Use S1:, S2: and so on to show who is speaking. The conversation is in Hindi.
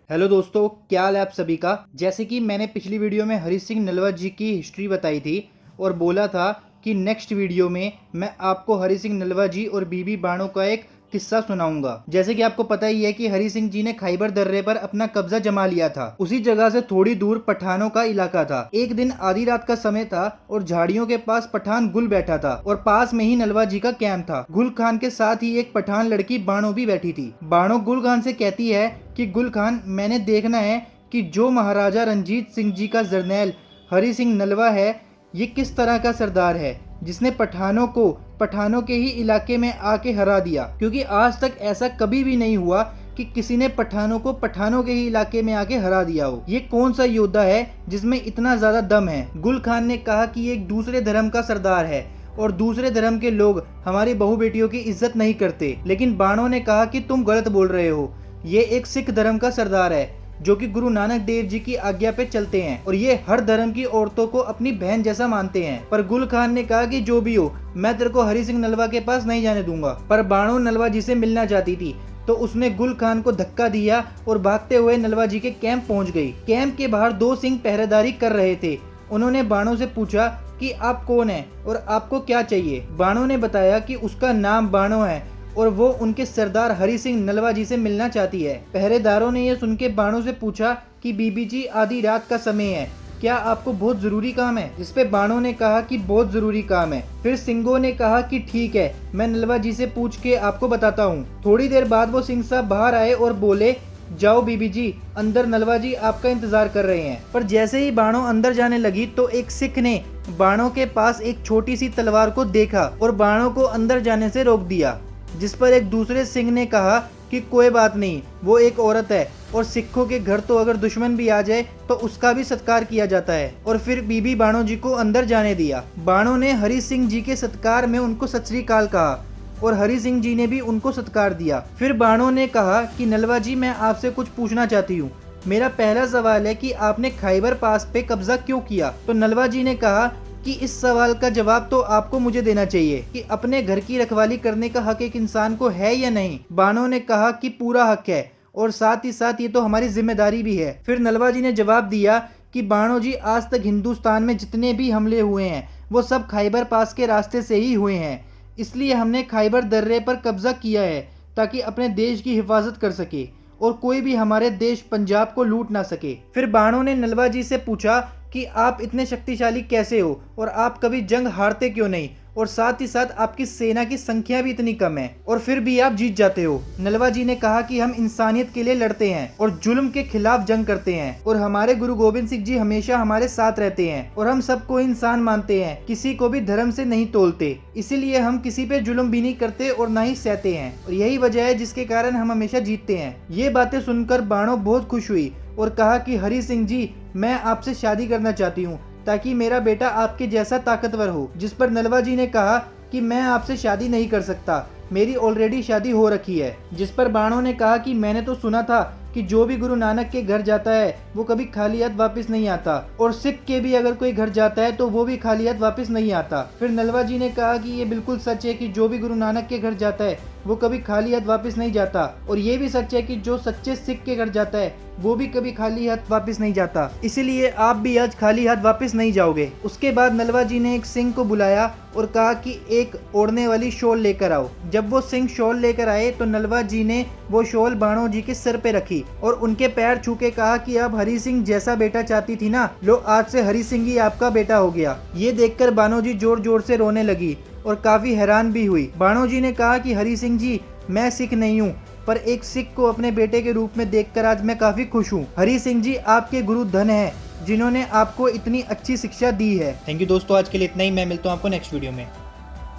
S1: हेलो दोस्तों, क्या हाल है आप सभी का। जैसे कि मैंने पिछली वीडियो में हरी सिंह नलवा जी की हिस्ट्री बताई थी और बोला था कि नेक्स्ट वीडियो में मैं आपको हरी सिंह नलवा जी और बीबी बाणो का एक किस्सा सुनाऊंगा। जैसे कि आपको पता ही है कि हरी सिंह जी ने खैबर दर्रे पर अपना कब्जा जमा लिया था। उसी जगह से थोड़ी दूर पठानों का इलाका था। एक दिन आधी रात का समय था और झाड़ियों के पास पठान गुल बैठा था और पास में ही नलवा जी का कैंप था। गुल खान के साथ ही एक पठान लड़की बाणो भी बैठी थी। बाणो गुल खान से कहती है कि गुल खान, मैंने देखना है कि जो महाराजा रंजीत सिंह जी का जरनैल हरी सिंह नलवा है, ये किस तरह का सरदार है जिसने पठानों के ही इलाके में आके हरा दिया। क्योंकि आज तक ऐसा कभी भी नहीं हुआ कि किसी ने पठानों के ही इलाके में आके हरा दिया हो। ये कौन सा योद्धा है जिसमें इतना ज्यादा दम है। गुल खान ने कहा कि ये एक दूसरे धर्म का सरदार है और दूसरे धर्म के लोग हमारी बहू बेटियों की इज्जत नहीं करते। लेकिन बाणो ने कहा कि तुम गलत बोल रहे हो, ये एक सिख धर्म का सरदार है जो कि गुरु नानक देव जी की आज्ञा पे चलते हैं और ये हर धर्म की औरतों को अपनी बहन जैसा मानते हैं। पर गुल खान ने कहा कि जो भी हो, मैं तेरे को हरी सिंह नलवा के पास नहीं जाने दूंगा। पर बाणो नलवा जी से मिलना चाहती थी तो उसने गुल खान को धक्का दिया और भागते हुए नलवा जी के कैंप पहुंच गई। कैंप के बाहर दो सिंह पहरेदारी कर रहे थे। उन्होंने बाणो से पूछा कि आप कौन है और आपको क्या चाहिए। बाणो ने बताया कि उसका नाम बाणो है और वो उनके सरदार हरी सिंह नलवा जी से मिलना चाहती है। पहरेदारों ने यह सुन के बाणो से पूछा कि बीबी जी, आधी रात का समय है, क्या आपको बहुत जरूरी काम है। जिस पे बाणो ने कहा कि बहुत जरूरी काम है। फिर सिंगों ने कहा कि ठीक है, मैं नलवा जी से पूछ के आपको बताता हूँ। थोड़ी देर बाद वो सिंह साहब बाहर आए और बोले, जाओ बीबी जी, अंदर नलवा जी आपका इंतजार कर रहे हैं। पर जैसे ही बाणो अंदर जाने लगी तो एक सिख ने बाणो के पास एक छोटी सी तलवार को देखा और बाणो को अंदर जाने से रोक दिया। जिस पर एक दूसरे सिंह ने कहा कि कोई बात नहीं, वो एक औरत है और सिखों के घर तो अगर दुश्मन भी आ जाए तो उसका भी सत्कार किया जाता है। और फिर बीबी बाणो जी को अंदर जाने दिया। बाणो ने हरी सिंह जी के सत्कार में उनको सत श्री अकाल कहा और हरी सिंह जी ने भी उनको सत्कार दिया। फिर बाणो ने कहा कि नलवा जी, मैं आपसे कुछ पूछना चाहती हूँ। मेरा पहला सवाल है कि आपने खैबर पास पे कब्जा क्यों किया। तो नलवा जी ने कहा कि इस सवाल का जवाब तो आपको मुझे देना चाहिए कि अपने घर की रखवाली करने का हक एक इंसान को है या नहीं। बाणो ने कहा कि पूरा हक है और साथ ही साथ ये तो हमारी जिम्मेदारी भी है। फिर नलवा जी ने जवाब दिया कि बाणो जी, आज तक हिंदुस्तान में जितने भी हमले हुए हैं वो सब खैबर पास के रास्ते से ही हुए हैं। इसलिए हमने खैबर दर्रे पर कब्जा किया है ताकि अपने देश की हिफाजत कर सके और कोई भी हमारे देश पंजाब को लूट ना सके। फिर बाणो ने नलवा जी से पूछा कि आप इतने शक्तिशाली कैसे हो और आप कभी जंग हारते क्यों नहीं, और साथ ही साथ आपकी सेना की संख्या भी इतनी कम है और फिर भी आप जीत जाते हो। नलवा जी ने कहा कि हम इंसानियत के लिए लड़ते हैं और जुल्म के खिलाफ जंग करते हैं और हमारे गुरु गोविंद सिंह जी हमेशा हमारे साथ रहते हैं और हम सबको इंसान मानते हैं, किसी को भी धर्म से नहीं तोलते। इसीलिए हम किसी पे जुल्म भी नहीं करते और ना ही सहते हैं और यही वजह है जिसके कारण हम हमेशा जीतते हैं। ये बातें सुनकर बाणो बहुत खुश हुई और कहा कि हरी सिंह जी, मैं आपसे शादी करना चाहती हूँ ताकि मेरा बेटा आपके जैसा ताकतवर हो। जिस पर नलवा जी ने कहा कि मैं आपसे शादी नहीं कर सकता, मेरी ऑलरेडी शादी हो रखी है। जिस पर बाणो ने कहा कि मैंने तो सुना था कि जो भी गुरु नानक के घर जाता है वो कभी खाली हाथ वापस नहीं आता और सिख के भी अगर कोई घर जाता है तो वो भी खाली हाथ वापस नहीं आता। फिर नलवा जी ने कहा कि ये बिल्कुल सच है कि जो भी गुरु नानक के घर जाता है वो कभी खाली हाथ वापस नहीं जाता और ये भी सच है कि जो सच्चे सिख के घर जाता है वो भी कभी खाली हाथ वापस नहीं जाता। इसीलिए आप भी आज खाली हाथ वापस नहीं जाओगे। उसके बाद नलवा जी ने एक सिंह को बुलाया और कहा कि एक ओढ़ने वाली शॉल लेकर आओ। जब वो सिंह शॉल लेकर आए तो नलवा जी ने वो शॉल बाणो जी के सिर पे रखी और उनके पैर छू के कहा कि अब हरी सिंह जैसा बेटा चाहती थी ना, लो आज से हरी सिंह ही आपका बेटा हो गया। ये देखकर बाणो जी जोर जोर से रोने लगी और काफी हैरान भी हुई। बाणो जी ने कहा कि हरी सिंह जी, मैं सिख नहीं हूँ पर एक सिख को अपने बेटे के रूप में देखकर आज मैं काफी खुश हूँ। हरी सिंह जी आपके गुरु धन है जिन्होंने आपको इतनी अच्छी शिक्षा दी है। थैंक यू दोस्तों, आज के लिए इतना ही। मैं मिलता हूँ आपको नेक्स्ट वीडियो में।